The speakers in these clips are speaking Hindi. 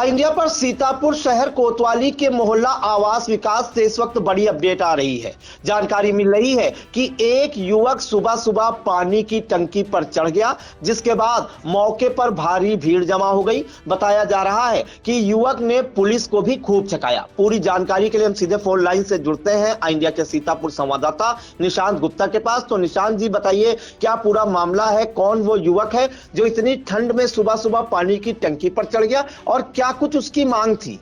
इंडिया पर सीतापुर शहर कोतवाली के मोहल्ला आवास विकास से इस वक्त बड़ी अपडेट आ रही है। जानकारी मिल रही है कि एक युवक सुबह सुबह पानी की टंकी पर चढ़ गया, जिसके बाद मौके पर भारी भीड़ जमा हो गई। बताया जा रहा है कि युवक ने पुलिस को भी खूब छकाया। पूरी जानकारी के लिए हम सीधे फोन लाइन से जुड़ते हैं इंडिया के सीतापुर संवाददाता निशांत गुप्ता के पास। तो निशांत जी बताइए, क्या पूरा मामला है? कौन वो युवक है जो इतनी ठंड में सुबह सुबह पानी की टंकी पर चढ़ गया और क्या कुछ उसकी मांग थी?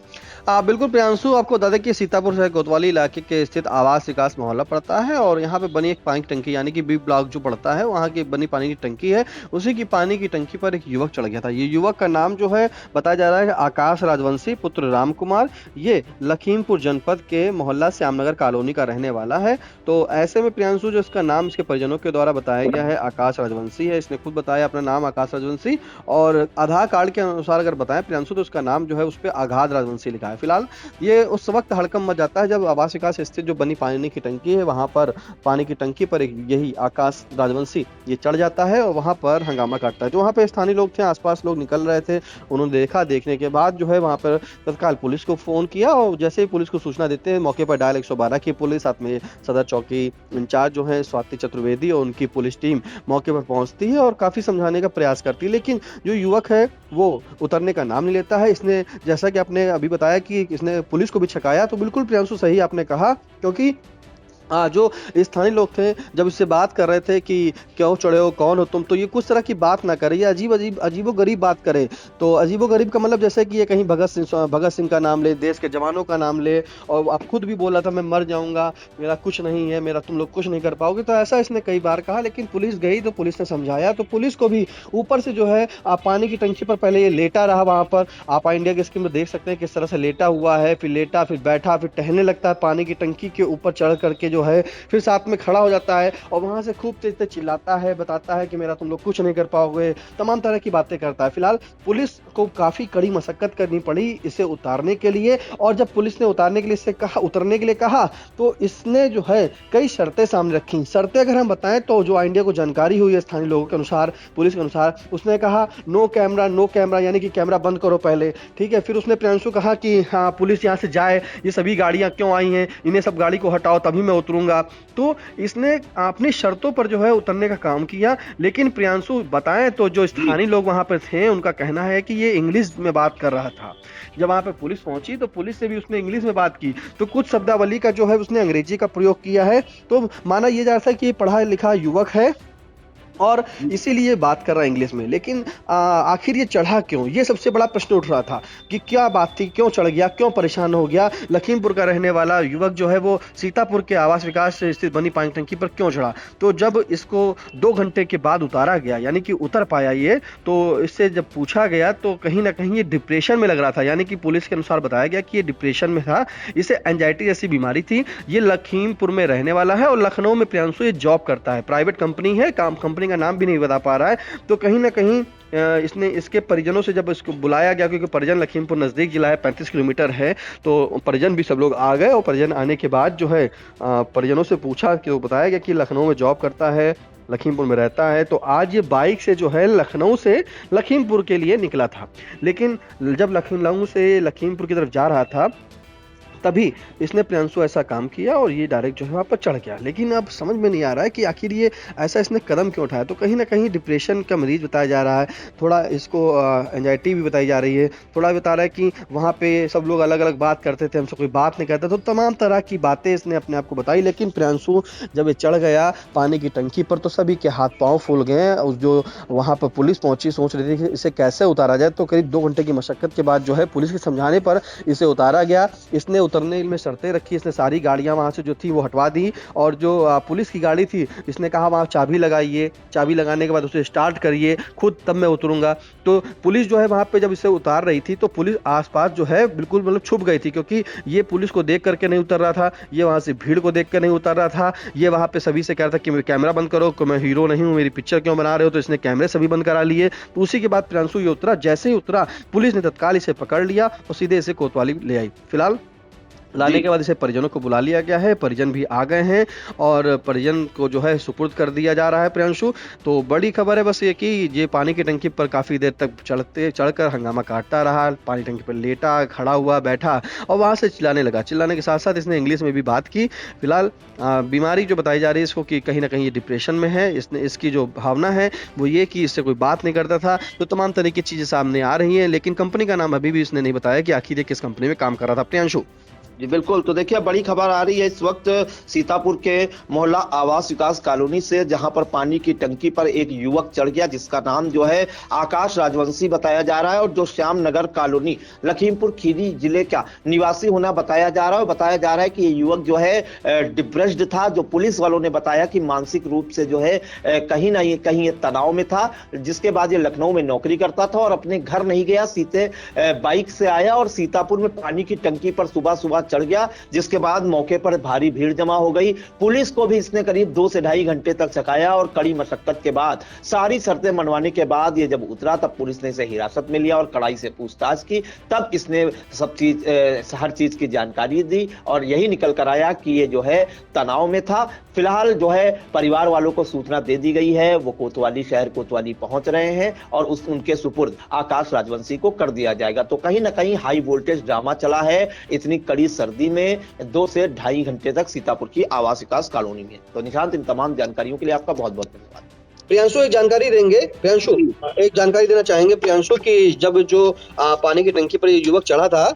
बिल्कुल प्रियांशु, आपको बता दें कि सीतापुर शहर कोतवाली इलाके के स्थित आवास विकास मोहल्ला पड़ता है और यहाँ पे बनी एक पानी की टंकी यानी कि बी ब्लॉक जो पड़ता है वहाँ की बनी पानी की टंकी है। उसी की पानी की टंकी पर एक युवक चढ़ गया था। ये युवक का नाम जो है बताया जा रहा है आकाश राजवंशी पुत्र राम कुमार। ये लखीमपुर जनपद के मोहल्ला श्यामनगर कॉलोनी का रहने वाला है। तो ऐसे में प्रियांशु जो इसका नाम इसके परिजनों के द्वारा बताया गया है आकाश राजवंशी है। इसने खुद बताया अपना नाम आकाश राजवंशी, और आधार कार्ड के अनुसार अगर बताएं प्रियांशु तो उसका नाम जो है उस पर आघात राजवंशी लिखा है। फिलहाल ये उस वक्त हड़कंप मच जाता है जब आवास विकास स्थित जो बनी पानी की टंकी है वहां पर पानी की टंकी पर यही आकाश राजवंशी ये चढ़ जाता है और वहां पर हंगामा काटता है। जो वहां पे स्थानीय लोग थे, आसपास लोग निकल रहे थे, उन्होंने देखा। देखने के बाद जो है वहां पर तत्काल पुलिस को फोन किया और जैसे ही पुलिस को सूचना देते हैं मौके पर डायल 112 की पुलिस, साथ में सदर चौकी इंचार्ज जो है स्वाति चतुर्वेदी और उनकी पुलिस टीम मौके पर पहुंचती है और काफी समझाने का प्रयास करती है। लेकिन जो युवक है वो उतरने का नाम नहीं लेता है। इसने, जैसा कि आपने अभी बताया कि इसने पुलिस को भी छकाया, तो बिल्कुल प्रियांशु सही आपने कहा, क्योंकि जो स्थानीय लोग थे जब इससे बात कर रहे थे कि क्यों चढ़े हो, कौन हो तुम, तो ये कुछ तरह की बात ना करे, ये अजीबो गरीब बात करे। तो अजीबो गरीब का मतलब जैसे कि ये कहीं भगत सिंह का नाम ले, देश के जवानों का नाम ले, और आप खुद भी बोला था मैं मर जाऊंगा, मेरा कुछ नहीं है, मेरा तुम लोग कुछ नहीं कर पाओगे। तो ऐसा इसने कई बार कहा। लेकिन पुलिस गई तो पुलिस ने समझाया, तो पुलिस को भी ऊपर से जो है आप पानी की टंकी पर पहले ये लेटा रहा। वहां पर आप इंडिया के स्क्रीन में देख सकते हैं किस तरह से लेटा हुआ है, फिर लेटा, फिर बैठा, फिर टहलने लगता है पानी की टंकी के ऊपर चढ़ करके जो है, फिर साथ में खड़ा हो जाता है और वहां से खूब तेज तेज चिल्लाता है, बताता है कि मेरा तुम लोग कुछ नहीं कर पाओगे, तमाम तरह की बातें करता है। फिलहाल पुलिस को काफी कड़ी मशक्कत करनी पड़ी इसे उतारने के लिए, और जब पुलिस ने उतारने के लिए इससे कहा, उतरने के लिए कहा, तो इसने जो है कई शर्तें सामने रखी। शर्तें अगर हम बताएं तो जो इंडिया को जानकारी हुई है स्थानीय लोगों के अनुसार, पुलिस के अनुसार, उसने कहा नो कैमरा, यानी कि कैमरा बंद करो पहले, ठीक है। फिर उसने प्रियांशु कहा कि हाँ पुलिस यहाँ से जाए, ये सभी गाड़ियां क्यों आई हैं, इन्हें सब गाड़ी को हटाओ तभी मैं उतरूंगा। तो इसने अपनी शर्तों पर जो है उतरने का काम किया। लेकिन प्रियांशु बताएं तो जो स्थानीय लोग वहां पर थे उनका कहना है कि ये इंग्लिश में बात कर रहा था। जब वहां पर पुलिस पहुंची तो पुलिस से भी उसने इंग्लिश में बात की, तो कुछ शब्दावली का जो है उसने अंग्रेजी का प्रयोग किया है। तो माना यह जा सकता है कि ये पढ़ा लिखा युवक है और इसीलिए बात कर रहा है इंग्लिश में। लेकिन आखिर ये चढ़ा क्यों, ये सबसे बड़ा प्रश्न उठ रहा था कि क्या बात थी, क्यों चढ़ गया, क्यों परेशान हो गया। लखीमपुर का रहने वाला युवक जो है वो सीतापुर के आवास विकास से स्थित बनी पानी टंकी पर क्यों चढ़ा। तो जब इसको 2 घंटे के बाद उतारा गया, यानी कि उतर पाया ये, तो इससे जब पूछा गया तो कहीं ना कहीं ये डिप्रेशन में लग रहा था। यानी कि पुलिस के अनुसार बताया गया कि ये डिप्रेशन में था, इसे एंजाइटी जैसी बीमारी थी। ये लखीमपुर में रहने वाला है और लखनऊ में प्रियांशु ये जॉब करता है, प्राइवेट कंपनी है, कंपनी का नाम भी नहीं बता पा रहा है। तो कहीं ना कहीं इसने इसके परिजनों से जब इसको बुलाया गया, क्योंकि परिजन लखीमपुर नज़दीक जिला है, 35 किलोमीटर है, तो परिजन भी सब लोग आ गए। और परिजन आने के बाद जो है परिजनों से पूछा कि, वो बताया गया कि लखनऊ में जॉब करता है, लखीमपुर में रहता है। तो आज ये बाइक से जो है लखनऊ से लखीमपुर के लिए निकला था। लेकिन जब लखनऊ से लखीमपुर की तरफ जा रहा था तभी इसने प्रियांशु ऐसा काम किया और ये डायरेक्ट जो है वहाँ पर चढ़ गया। लेकिन अब समझ में नहीं आ रहा है कि आखिर ये ऐसा इसने कदम क्यों उठाया। तो कहीं ना कहीं डिप्रेशन का मरीज बताया जा रहा है, थोड़ा इसको एंजाइटी भी बताई जा रही है, थोड़ा बता रहा है कि वहाँ पे सब लोग अलग अलग बात करते थे, हमसे कोई बात नहीं करता। तो तमाम तरह की बातें इसने अपने आप को बताई। लेकिन प्रियांशु जब ये चढ़ गया पानी की टंकी पर तो सभी के हाथ पाँव फूल गए। जो वहाँ पर पुलिस पहुंची, सोच रही थी कि इसे कैसे उतारा जाए। तो करीब 2 घंटे की मशक्कत के बाद जो है पुलिस के समझाने पर इसे उतारा गया। इसने उतरने में शर्तें रखी, इसने सारी गाड़ियां वहां से जो थी वो हटवा दी, और जो पुलिस की गाड़ी थी इसने कहा वहां चाबी लगाइए, चाबी लगाने के बाद उसे स्टार्ट करिए, खुद तब मैं उतरूंगा। तो पुलिस जो है वहां पे जब इसे उतार रही थी तो पुलिस आसपास जो है बिल्कुल मतलब छुप गई थी, क्योंकि ये पुलिस को देख करके नहीं उतर रहा था, ये वहां से भीड़ को देख कर नहीं उतर रहा था, ये वहां पे सभी से कह रहा था कि कैमरा बंद करो, कि मैं हीरो नहीं हूं, मेरी पिक्चर क्यों बना रहे हो, तो इसने कैमरे सभी बंद करा लिए। तो उसी के बाद प्रियांशु ये उतरा, जैसे ही उतरा पुलिस ने तत्काल इसे पकड़ लिया और सीधे इसे कोतवाली ले आई। फिलहाल लाने के बाद इसे परिजनों को बुला लिया गया है, परिजन भी आ गए हैं और परिजन को जो है सुपुर्द कर दिया जा रहा है प्रियांशु। तो बड़ी खबर है बस ये कि ये पानी की टंकी पर काफी देर तक चढ़कर हंगामा काटता रहा, पानी टंकी पर लेटा, खड़ा हुआ, बैठा और वहां से चिल्लाने लगा। चिल्लाने के साथ साथ इसने इंग्लिश में भी बात की। फिलहाल बीमारी जो बताई जा रही है इसको कि कहीं ना कहीं ये डिप्रेशन में है, इसकी जो भावना है वो ये कि इससे कोई बात नहीं करता था। तो तमाम तरह की चीजें सामने आ रही हैं, लेकिन कंपनी का नाम अभी भी इसने नहीं बताया कि आखिर ये किस कंपनी में काम कर रहा था। प्रियांशु जी बिल्कुल, तो देखिए बड़ी खबर आ रही है इस वक्त सीतापुर के मोहल्ला आवास विकास कॉलोनी से, जहां पर पानी की टंकी पर एक युवक चढ़ गया जिसका नाम जो है आकाश राजवंशी बताया जा रहा है और जो श्याम नगर कॉलोनी लखीमपुर खीरी जिले का निवासी होना बताया जा रहा है। बताया जा रहा है कि ये युवक जो है डिप्रेस्ड था, जो पुलिस वालों ने बताया कि मानसिक रूप से जो है कहीं ना कहीं ये तनाव में था। जिसके बाद ये लखनऊ में नौकरी करता था और अपने घर नहीं गया, सीधे बाइक से आया और सीतापुर में पानी की टंकी पर सुबह सुबह चढ़ गया, जिसके बाद मौके पर भारी भीड़ जमा हो गई। पुलिस को भी इसने करीब 2 से ढाई घंटे तक चकाया और कड़ी मशक्कत के बाद, सारी शर्तें मनवाने के बाद ये जब उतरा तब पुलिस ने इसे हिरासत में लिया और कड़ाई से पूछताछ की। तब इसने सब चीज हर चीज की जानकारी दी और यही निकल कर आया कि ये जो है तनाव में था। फिलहाल जो है परिवार वालों को सूचना दे दी गई है, वो कोतवाली शहर कोतवाली पहुंच रहे हैं और उनके सुपुर्द आकाश राजवंशी को कर दिया जाएगा। तो कहीं ना कहीं हाई वोल्टेज ड्रामा चला है इतनी कड़ी सर्दी में 2 से ढाई घंटे तक सीतापुर की आवास विकास कॉलोनी में। तो निशांत, इन तमाम जानकारियों के लिए आपका बहुत बहुत धन्यवाद। प्रियांशु एक जानकारी देंगे, प्रियांशु एक जानकारी देना चाहेंगे प्रियांशु कि जब जो पानी की टंकी पर ये युवक चढ़ा था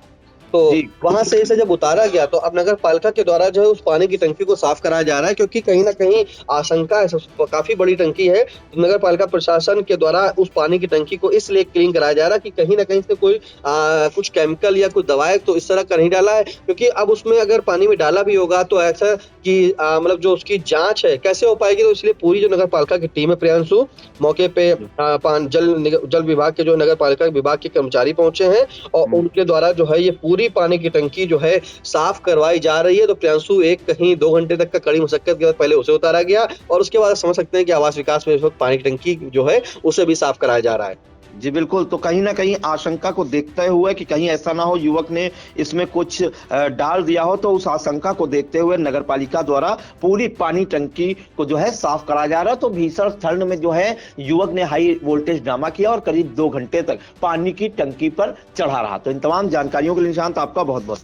तो वहां से इसे जब उतारा गया तो अब नगर पालिका के द्वारा जो है उस पानी की टंकी को साफ कराया जा रहा है, क्योंकि कहीं ना कहीं आशंका है, काफी बड़ी टंकी है, नगर पालिका प्रशासन के द्वारा उस पानी की टंकी को इसलिए क्लीन कराया जा रहा है कि कहीं ना कहीं से कोई कुछ केमिकल या कुछ दवाएं तो इस तरह का नहीं डाला है, क्योंकि अब उसमें अगर पानी में डाला भी होगा तो ऐसा कि मतलब जो उसकी जांच है कैसे हो पाएगी। तो इसलिए पूरी जो नगर पालिका की टीम है प्रियांशु, मौके पे जल विभाग के जो नगर पालिका विभाग के कर्मचारी पहुंचे हैं और उनके द्वारा जो है ये पूरी पानी की टंकी जो है साफ करवाई जा रही है। तो प्रियांशु एक कहीं 2 घंटे तक का कड़ी मशक्कत के बाद पहले उसे उतारा गया और उसके बाद समझ सकते हैं कि आवास विकास में इस वक्त पानी की टंकी जो है उसे भी साफ कराया जा रहा है। जी बिल्कुल, तो कहीं ना कहीं आशंका को देखते हुए कि कहीं ऐसा ना हो युवक ने इसमें कुछ डाल दिया हो, तो उस आशंका को देखते हुए नगर पालिका द्वारा पूरी पानी टंकी को जो है साफ कराया जा रहा है। तो भीषण ठंड में जो है युवक ने हाई वोल्टेज ड्रामा किया और करीब 2 घंटे तक पानी की टंकी पर चढ़ा रहा। तो इन तमाम जानकारियों के लिए निशांत आपका बहुत बहुत